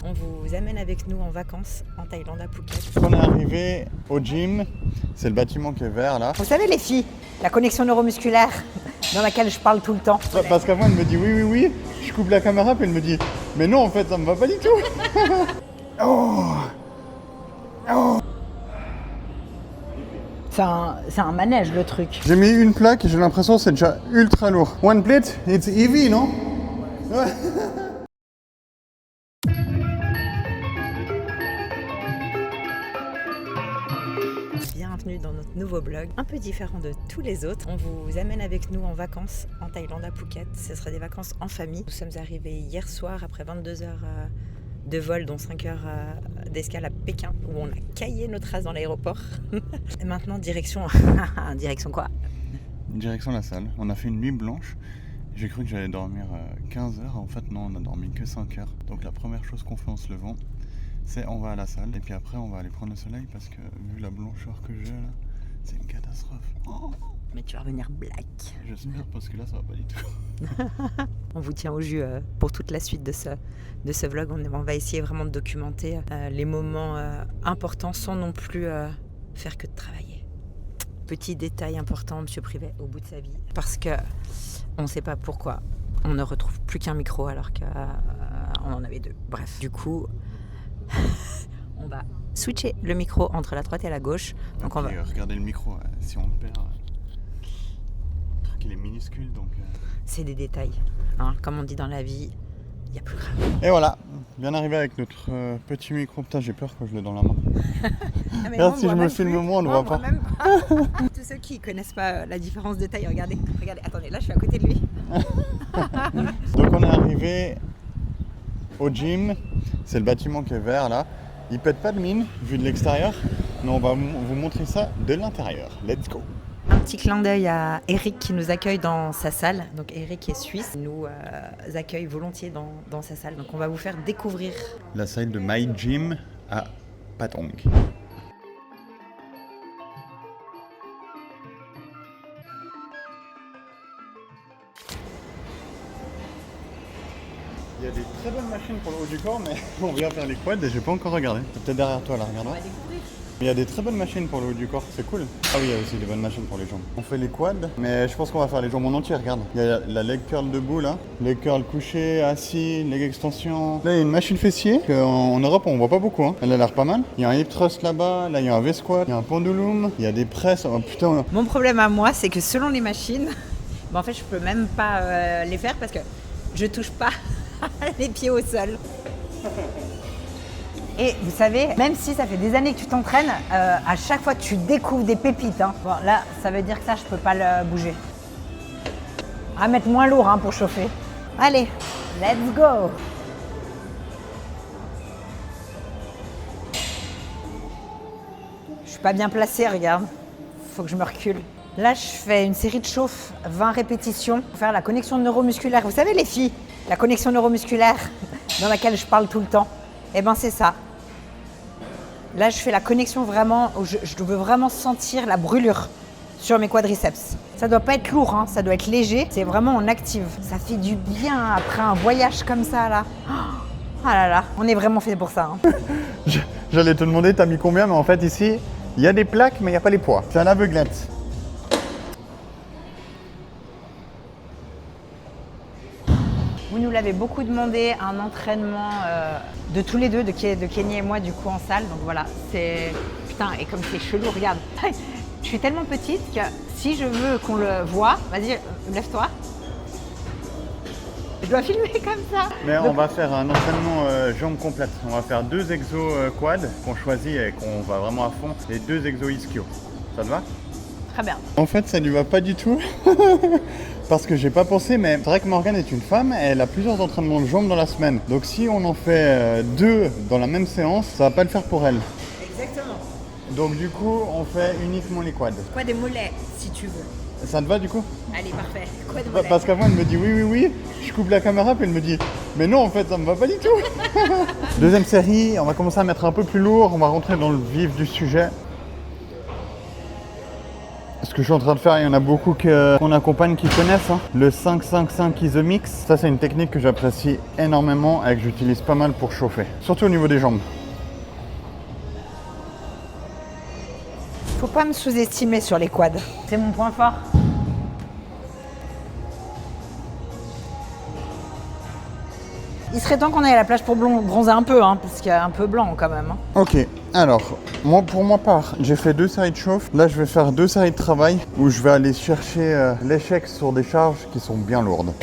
On vous amène avec nous en vacances en Thaïlande à Phuket. On est arrivé au gym, c'est le bâtiment qui est vert là. Vous savez les filles, la connexion neuromusculaire dans laquelle je parle tout le temps. Parce qu'avant elle me dit oui, je coupe la caméra puis elle me dit mais non en fait ça me va pas du tout. C'est un manège le truc. J'ai mis une plaque et j'ai l'impression que c'est déjà ultra lourd. One plate, it's heavy, non? Ouais. Bienvenue dans notre nouveau blog, un peu différent de tous les autres. On vous amène avec nous en vacances en Thaïlande à Phuket. Ce sera des vacances en famille. Nous sommes arrivés hier soir après 22 heures de vol, dont 5 heures d'escale à Pékin, où on a caillé notre race dans l'aéroport. Et maintenant, direction... direction quoi? Direction la salle. On a fait une nuit blanche. J'ai cru que j'allais dormir 15 heures. En fait, non, on a dormi que 5 heures. Donc la première chose qu'on fait en se levant, c'est on va à la salle. Et puis après, on va aller prendre le soleil parce que vu la blancheur que j'ai là, c'est une catastrophe. Oh, mais tu vas revenir black. J'espère parce que là, ça va pas du tout. On vous tient au jus pour toute la suite de ce vlog. On va essayer vraiment de documenter les moments importants sans non plus faire que de travailler. Petit détail important, Monsieur Privet, au bout de sa vie. Parce que on ne sait pas pourquoi on ne retrouve plus qu'un micro alors qu'on en avait deux. Bref, du coup, on va switcher le micro entre la droite et la gauche. Donc on va regarder le micro, si on le perd. Il est minuscule donc. C'est des détails. Hein, comme on dit dans la vie, il y a plus grave. Et voilà, bien arrivé avec notre petit micro. Putain, j'ai peur quand je l'ai dans la main. Ah, regarde, si je me filme moi, on ne voit pas. Même pas. Tous ceux qui ne connaissent pas la différence de taille, regardez. Attendez, là je suis à côté de lui. Donc on est arrivé au gym, c'est le bâtiment qui est vert là. Il pète pas de mine vu de l'extérieur, mais on va vous montrer ça de l'intérieur. Let's go! Un petit clin d'œil à Eric qui nous accueille dans sa salle. Donc Eric est suisse, il nous accueille volontiers dans sa salle. Donc on va vous faire découvrir la salle de My Gym à Patong. Il y a des très bonnes machines pour le haut du corps, mais on vient faire les quads et j'ai pas encore regardé. C'est peut-être derrière toi là, regarde. On va découvrir. Il y a des très bonnes machines pour le haut du corps, c'est cool. Ah oui, il y a aussi des bonnes machines pour les jambes. On fait les quads, mais je pense qu'on va faire les jambes en entier, regarde. Il y a la leg curl debout là, leg curl couché, assis, leg extension. Là, il y a une machine fessier qu'en Europe on voit pas beaucoup, hein. Elle a l'air pas mal. Il y a un hip thrust là-bas, là il y a un V-squat, il y a un pendulum, il y a des presses. Oh putain. Mon problème à moi, c'est que selon les machines, en fait je peux même pas les faire parce que je touche pas les pieds au sol. Et vous savez, même si ça fait des années que tu t'entraînes, à chaque fois tu découvres des pépites. Hein. Bon, là, ça veut dire que ça, je peux pas le bouger. À mettre moins lourd hein, pour chauffer. Allez, let's go! Je suis pas bien placée, regarde. Faut que je me recule. Là, je fais une série de chauffe, 20 répétitions, pour faire la connexion neuromusculaire. Vous savez, les filles, la connexion neuromusculaire dans laquelle je parle tout le temps. Eh ben, c'est ça. Là, je fais la connexion vraiment, je veux vraiment sentir la brûlure sur mes quadriceps. Ça doit pas être lourd, hein, ça doit être léger. C'est vraiment en active. Ça fait du bien après un voyage comme ça, là. Ah là là, on est vraiment fait pour ça. Hein. J'allais te demander, t'as mis combien, mais en fait ici, il y a des plaques, mais il n'y a pas les poids. C'est à l'aveuglette. Vous nous l'avez beaucoup demandé, un entraînement de tous les deux, de Kenny et moi, du coup, en salle. Donc voilà, c'est... Putain, et comme c'est chelou, regarde. Je suis tellement petite que si je veux qu'on le voit, vas-y, lève-toi. Je dois filmer comme ça. Mais on va faire un entraînement jambes complètes. On va faire 2 exos quad qu'on choisit et qu'on va vraiment à fond. Et 2 exos ischio. Ça te va? Très bien. En fait, ça lui va pas du tout. Parce que j'ai pas pensé, mais c'est vrai que Morgane est une femme, elle a plusieurs entraînements de jambes dans la semaine. Donc si on en fait 2 dans la même séance, ça va pas le faire pour elle. Exactement. Donc du coup, on fait uniquement les quads. Quoi des mollets, si tu veux. Ça te va du coup? Allez, parfait. Quoi des mollets. Parce qu'avant, elle me dit oui. Je coupe la caméra, puis elle me dit mais non, en fait, ça me va pas du tout. Deuxième série, on va commencer à mettre un peu plus lourd, on va rentrer dans le vif du sujet. Ce que je suis en train de faire, il y en a beaucoup qu'on accompagne qui connaissent. Hein. Le 5-5-5 Isomix, ça c'est une technique que j'apprécie énormément et que j'utilise pas mal pour chauffer. Surtout au niveau des jambes. Faut pas me sous-estimer sur les quads. C'est mon point fort. Il serait temps qu'on aille à la plage pour bronzer un peu, hein, parce qu'il y a un peu blanc quand même. Hein. Ok, alors, moi pour ma part, j'ai fait 2 séries de chauffe. Là, je vais faire 2 séries de travail où je vais aller chercher l'échec sur des charges qui sont bien lourdes.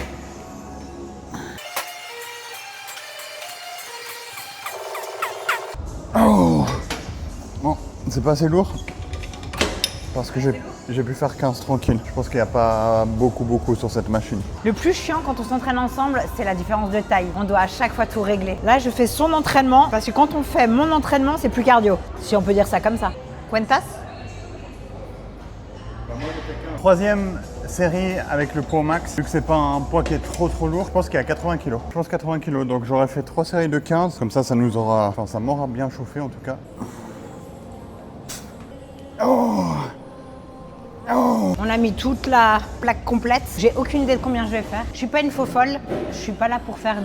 Oh bon, c'est pas assez lourd parce que j'ai pu faire 15 tranquille. Je pense qu'il n'y a pas beaucoup sur cette machine. Le plus chiant quand on s'entraîne ensemble, c'est la différence de taille. On doit à chaque fois tout régler. Là, je fais son entraînement parce que quand on fait mon entraînement, c'est plus cardio. Si on peut dire ça comme ça. Cuentas? Troisième série avec le poids max, vu que c'est pas un poids qui est trop lourd, je pense qu'il y a 80 kg. Je pense 80 kg, donc j'aurais fait 3 séries de 15, comme ça nous aura, enfin ça m'aura bien chauffé en tout cas. Oh, On a mis toute la plaque complète. J'ai aucune idée de combien je vais faire. Je suis pas une faux folle. Je suis pas là pour faire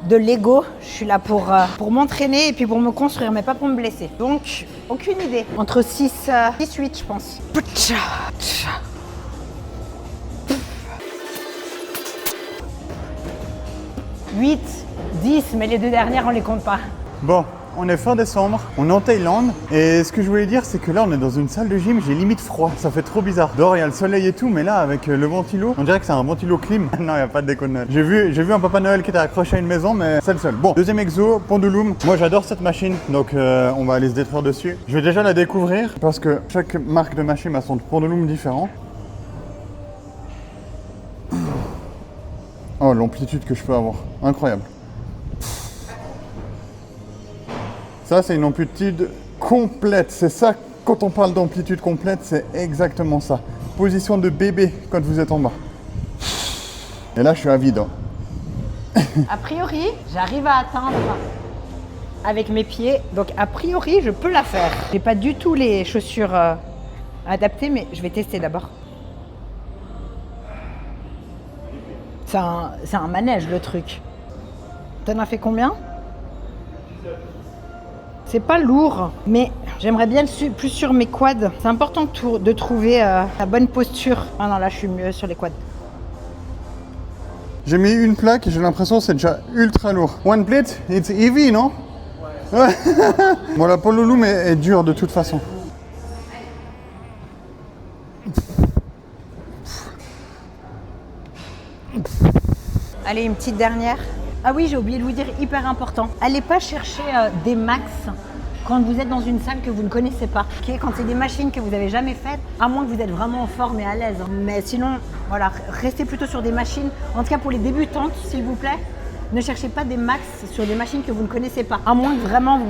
de l'ego. Je suis là pour m'entraîner et puis pour me construire, mais pas pour me blesser. Donc, aucune idée. Entre 6 8, je pense. 8, 10, mais les 2 dernières, on les compte pas. bon, on est fin décembre, on est en Thaïlande et ce que je voulais dire c'est que là on est dans une salle de gym, j'ai limite froid, ça fait trop bizarre. Dehors il y a le soleil et tout, mais là avec le ventilo, on dirait que c'est un ventilo clim. Non, il n'y a pas de déco de Noël. J'ai vu un Papa Noël qui était accroché à une maison, mais c'est le seul. Bon, deuxième exo, Pendulum. Moi j'adore cette machine, donc on va aller se détruire dessus. Je vais déjà la découvrir parce que chaque marque de machine a son Pendulum différent. Oh, l'amplitude que je peux avoir, incroyable. Ça, c'est une amplitude complète. C'est ça, quand on parle d'amplitude complète, c'est exactement ça. Position de bébé quand vous êtes en bas. Et là, je suis à vide. Hein. A priori, j'arrive à atteindre avec mes pieds. Donc, a priori, je peux la faire. J'ai pas du tout les chaussures adaptées, mais je vais tester d'abord. C'est un manège, le truc. T'en as fait combien ? C'est pas lourd, mais j'aimerais bien plus sur mes quads. C'est important de trouver la bonne posture. Ah non, là, je suis mieux sur les quads. J'ai mis une plaque et j'ai l'impression que c'est déjà ultra lourd. One plate, it's heavy, non ? Ouais. Bon, la Pendulum est dure de toute façon. Allez, une petite dernière. Ah oui, j'ai oublié de vous dire, hyper important. Allez pas chercher des max quand vous êtes dans une salle que vous ne connaissez pas. Okay, quand c'est des machines que vous n'avez jamais faites, à moins que vous êtes vraiment en forme et à l'aise. Mais sinon, voilà, restez plutôt sur des machines. En tout cas, pour les débutantes, s'il vous plaît, ne cherchez pas des max sur des machines que vous ne connaissez pas. À moins que vraiment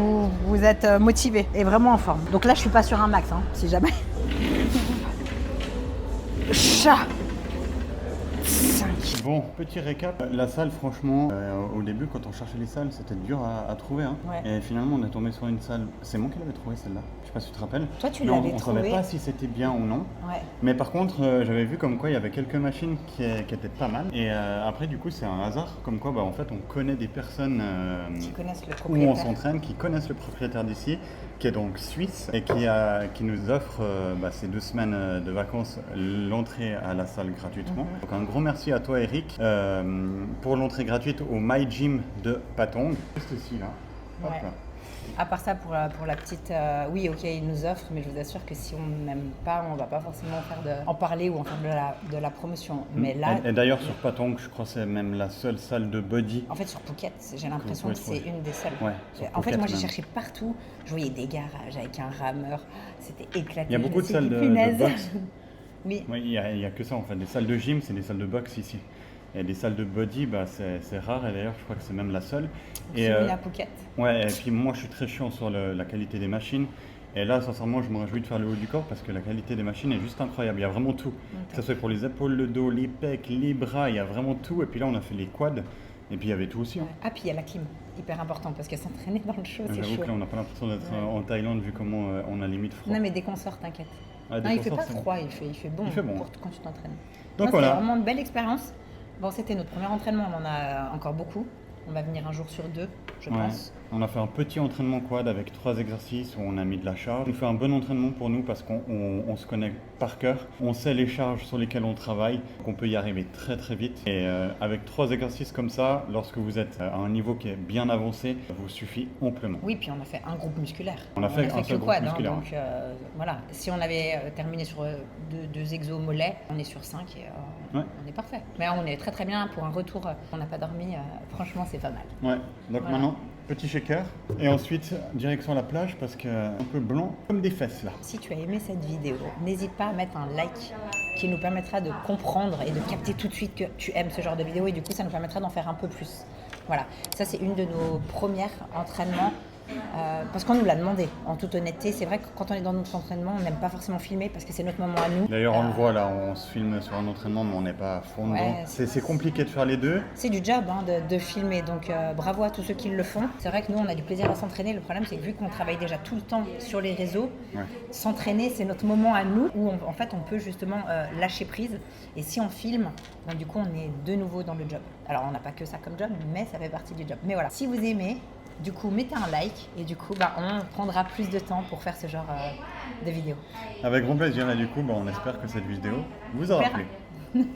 vous êtes motivé et vraiment en forme. Donc là, je suis pas sur un max, hein, si jamais. Chat. Bon, petit récap. La salle, franchement, au début, quand on cherchait les salles, c'était dur à trouver. Hein. Ouais. Et finalement, on est tombé sur une salle. C'est moi qui l'avais trouvée, celle-là. Je sais pas si tu te rappelles. Toi, tu l'avais trouvée. On savait pas si c'était bien ou non. Ouais. Mais par contre, j'avais vu comme quoi il y avait quelques machines qui étaient pas mal. Et après, du coup, c'est un hasard. Comme quoi, en fait, on connaît des personnes qui connaissent le où on s'entraîne, qui connaissent le propriétaire d'ici, qui est donc suisse et qui nous offre ces 2 semaines de vacances l'entrée à la salle gratuitement. Donc un gros merci à toi Eric pour l'entrée gratuite au My Gym de Patong. Juste ici là. Hop là. À part ça, pour la petite, oui, ok, il nous offre, mais je vous assure que si on n'aime pas, on va pas forcément en parler ou en faire de la promotion. Mais là, et d'ailleurs, sur Patong, je crois que c'est même la seule salle de body. En fait, sur Phuket, j'ai l'impression que c'est une des seules. Ouais, en fait, moi, j'ai cherché partout. Je voyais des garages avec un rameur. C'était éclaté. Il y a beaucoup de salles de boxe. Oui. Oui, il y a que ça en fait. Des salles de gym, c'est des salles de boxe ici. Et des salles de body, c'est rare et d'ailleurs je crois que c'est même la seule. C'est à Phuket. Ouais, et puis moi je suis très chiant sur la qualité des machines. Et là, sincèrement, je me réjouis de faire le haut du corps parce que la qualité des machines est juste incroyable. Il y a vraiment tout. Que ce soit pour les épaules, le dos, les pecs, les bras, il y a vraiment tout. Et puis là, on a fait les quads. Et puis il y avait tout aussi. Hein. Ah, puis il y a la clim, hyper important parce que s'entraîner dans le chaud, c'est chaud. J'avoue que là, on n'a pas l'impression d'être en Thaïlande vu comment on a limite froid. Non, mais dès qu'on sort, t'inquiète. à des Non, il fait concerts, pas c'est- froid, il fait bon, Il fait bon. quand tu t'entraînes. Donc Non, voilà. C'était vraiment une belle expérience. Bon, c'était notre premier entraînement, on en a encore beaucoup. On va venir un jour sur 2, je Ouais. pense. On a fait un petit entraînement quad avec 3 exercices où on a mis de la charge. On fait un bon entraînement pour nous parce qu'on se connaît par cœur. On sait les charges sur lesquelles on travaille, qu'on peut y arriver très très vite. Et avec 3 exercices comme ça, lorsque vous êtes à un niveau qui est bien avancé, ça vous suffit amplement. Oui, puis on a fait un groupe musculaire. On a fait un que seul le quad, groupe musculaire, donc voilà. Si on avait terminé sur 2 exos mollets, on est sur 5 et Ouais. on est parfait. Mais on est très très bien pour un retour. On n'a pas dormi, franchement c'est pas mal. Ouais, donc Voilà. maintenant, petit shaker. Et ensuite, direction la plage parce que un peu blanc, comme des fesses là. Si tu as aimé cette vidéo, n'hésite pas à mettre un like qui nous permettra de comprendre et de capter tout de suite que tu aimes ce genre de vidéo et du coup ça nous permettra d'en faire un peu plus. Voilà, ça c'est une de nos premières entraînements parce qu'on nous l'a demandé. En toute honnêteté, c'est vrai que quand on est dans notre entraînement, on n'aime pas forcément filmer parce que c'est notre moment à nous. D'ailleurs, on le voit là, on se filme sur un entraînement, mais on n'est pas à fond Ouais, dedans. C'est compliqué de faire les deux. C'est du job de filmer, donc bravo à tous ceux qui le font. C'est vrai que nous, on a du plaisir à s'entraîner. Le problème, c'est que vu qu'on travaille déjà tout le temps sur les réseaux, Ouais. s'entraîner, c'est notre moment à nous où en fait, on peut justement lâcher prise. Et si on filme, ben, du coup, on est de nouveau dans le job. Alors, on n'a pas que ça comme job, mais ça fait partie du job. Mais voilà, si vous aimez, du coup, mettez un like et du coup, bah, on prendra plus de temps pour faire ce genre de vidéos. Avec grand plaisir, et du coup, on espère que cette vidéo vous aura Super. plu.